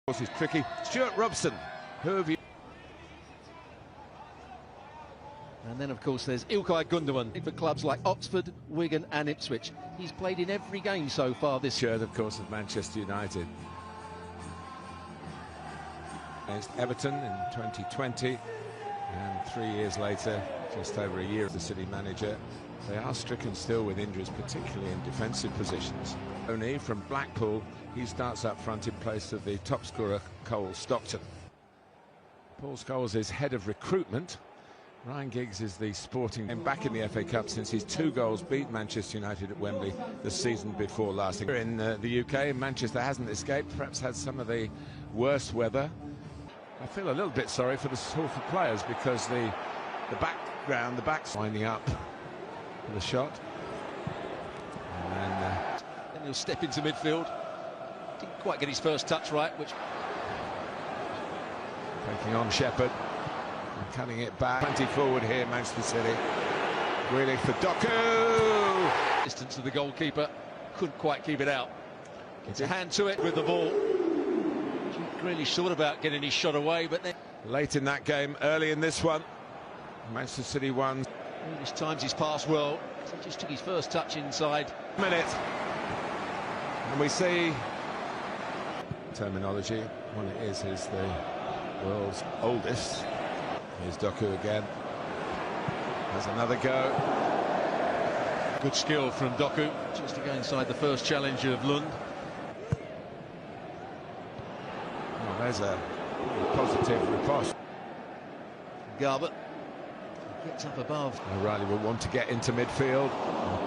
This is tricky. Stuart Robson, who have you? And then, of course, there's Ilkay Gundogan for clubs like Oxford, Wigan and Ipswich. He's played in every game so far this year. Shirt, of course, of Manchester United. Against Everton in 2020, and 3 years later, just over a year as the City manager, they are stricken still with injuries, particularly in defensive positions. Only from Blackpool, he starts up front in place of the top scorer, Cole Stockton. Paul Scholes is head of recruitment. Ryan Giggs is the sporting and back in the FA Cup since his 2 goals beat Manchester United at Wembley the season before last. In the UK, Manchester hasn't escaped, perhaps had some of the worst weather. I feel a little bit sorry for the Salford players because the background, the back's winding up for the shot. And then he'll step into midfield. Didn't quite get his first touch right, which... Taking on Shepherd. And cutting it back. 20 forward here, Manchester City. Really for Doku. Distance of the goalkeeper. Couldn't quite keep it out. Gets a hand to it with the ball. Really thought about getting his shot away, but then... Late in that game, early in this one, Manchester City won. This times he's passed well. He just took his first touch inside. Minute. And we see... Terminology, one it is the world's oldest. Here's Doku again. Has another go. Good skill from Doku, just to go inside the first challenge of Lund. Oh, there's a positive riposte. Garbutt gets up above. O'Reilly will want to get into midfield.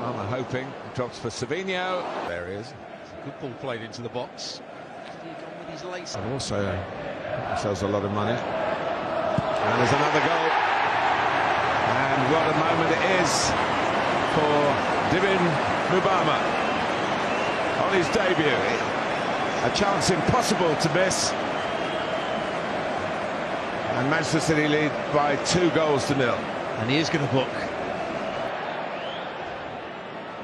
I'm hoping. Drops for Savinho. There he is. It's a good ball played into the box. With his lace. And also sells a lot of money. And there's another goal. And what a moment it is for Divin Mubama on his debut. A chance impossible to miss. And Manchester City lead by 2 goals to 0. And he is going to book.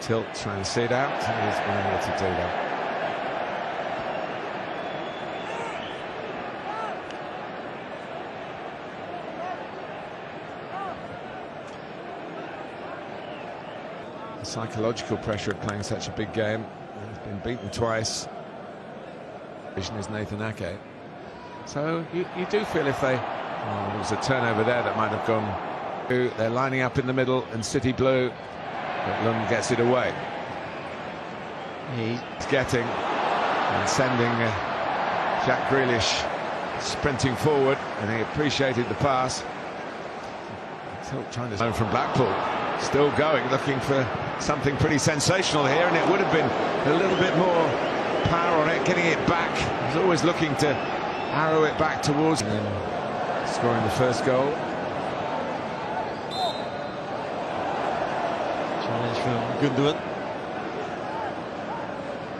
Tilt trying to see it out. He's been able to do that. The psychological pressure of playing such a big game. He's been beaten twice. Vision is Nathan Ake. So you do feel if they... Oh, there was a turnover there that might have gone... They're lining up in the middle and City blue, but Lund gets it away. He's getting and sending Jack Grealish sprinting forward, and he appreciated the pass. Still trying to zone from Blackpool. Still going, looking for something pretty sensational here, and it would have been a little bit more power on it, getting it back. He's always looking to arrow it back towards and then scoring the first goal. Challenge from Gundogan.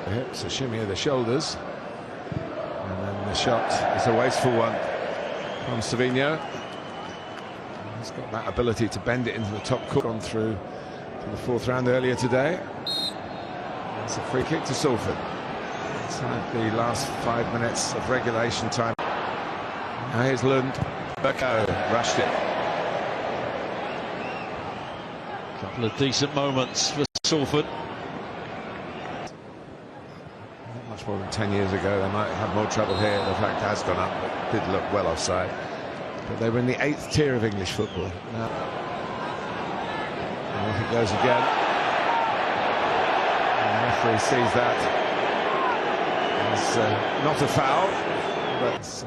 The hips, a shimmy of the shoulders, and then the shot is a wasteful one from Savinho. He's got that ability to bend it into the top corner. Gone through to the 4th round earlier today. It's a free kick to Salford. Inside the last 5 minutes of regulation time. Now here's Lund. Berko rushed it. A couple of decent moments for Salford. Not much more than 10 years ago, they might have more trouble here. The fact has gone up, but did look well offside. But they were in the 8th tier of English football. Now, and off it goes again. And the referee sees that as not a foul, but it's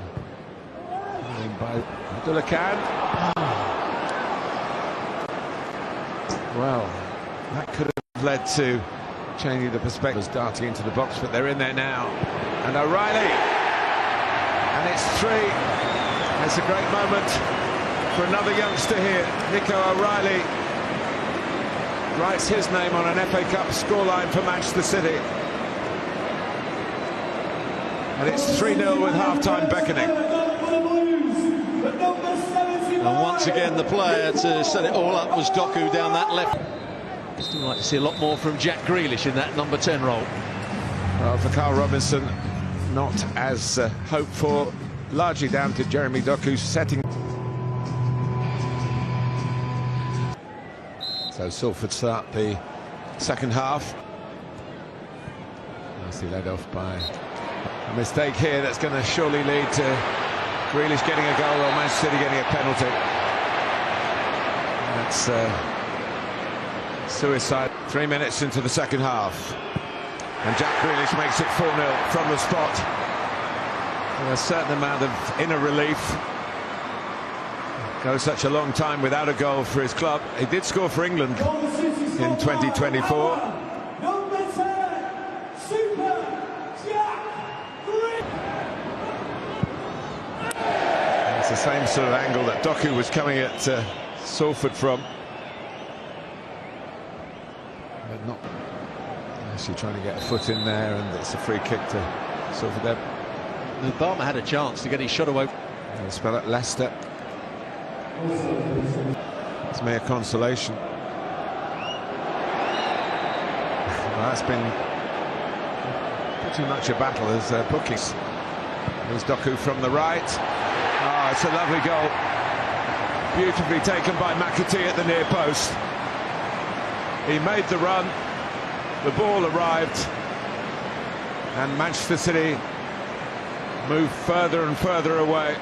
by Abdullah Khan. Well, that could have led to changing the perspective, darting into the box, but they're in there now. And O'Reilly, and it's 3. It's a great moment for another youngster here. Nico O'Reilly writes his name on an FA Cup scoreline for Manchester City. And it's 3-0 with half-time beckoning. And once again, the player to set it all up was Doku down that left. Still like to see a lot more from Jack Grealish in that number 10 role. Well, for Carl Robinson, not as hoped for, largely down to Jeremy Doku's setting. So Salford start the second half. Nicely led off by a mistake here that's going to surely lead to Grealish getting a goal or Manchester City getting a penalty. That's suicide. 3 minutes into the second half. And Jack Grealish makes it 4-0 from the spot. And a certain amount of inner relief. Goes such a long time without a goal for his club. He did score for England in 2024. It's the same sort of angle that Doku was coming at Salford from. But not actually trying to get a foot in there, and it's a free kick to Salford there. Obama had a chance to get his shot away. They'll spell it Leicester. It's mere consolation. Well, that's been pretty much a battle as bookings. There's Doku from the right. Oh, it's a lovely goal. Beautifully taken by McAtee at the near post. He made the run. The ball arrived. And Manchester City moved further and further away.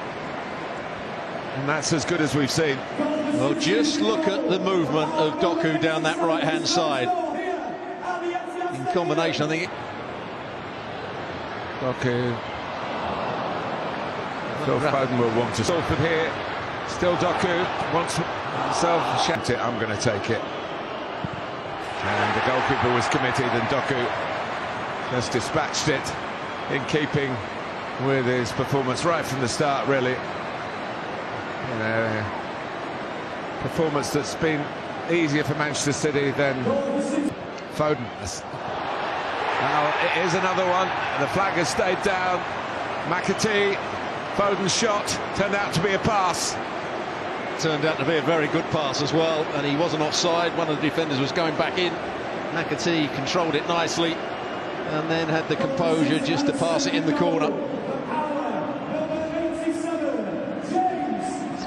And that's as good as we've seen. Well, just look at the movement of Doku down that right-hand side. In combination, I think. Doku. Phil Foden will want to. Salford here. Still Doku wants himself to shout it. I'm going to take it. And the goalkeeper was committed, and Doku just dispatched it in keeping with his performance right from the start, really. You know, performance that's been easier for Manchester City than Foden. Now it is another one. The flag has stayed down. McAtee, Foden's shot turned out to be a pass. Turned out to be a very good pass as well, and he wasn't offside. One of the defenders was going back in. McAtee controlled it nicely and then had the composure just to pass it in the corner.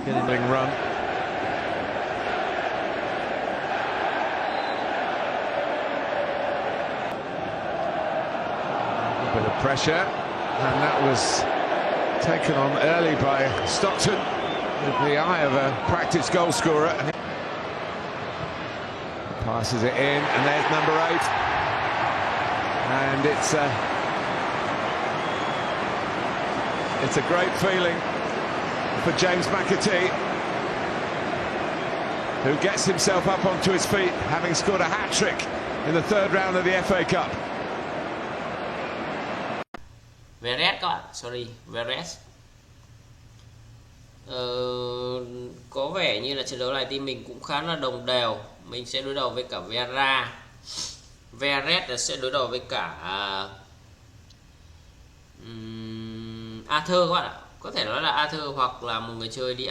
Getting run. A bit of pressure, and that was taken on early by Stockton with the eye of a practiced goal scorer. And passes it in, and there's number 8, and it's a great feeling for James McAtee, who gets himself up onto his feet, having scored a hat-trick in the 3rd round of the FA Cup. Veres các bạn, sorry, Veres. Có vẻ như là trận đấu này team mình cũng khá là đồng đều. Mình sẽ đối đầu với cả Vera. Veres sẽ đối đầu với cả Arthur các bạn ạ. Có thể nói là Arthur hoặc là một người chơi đi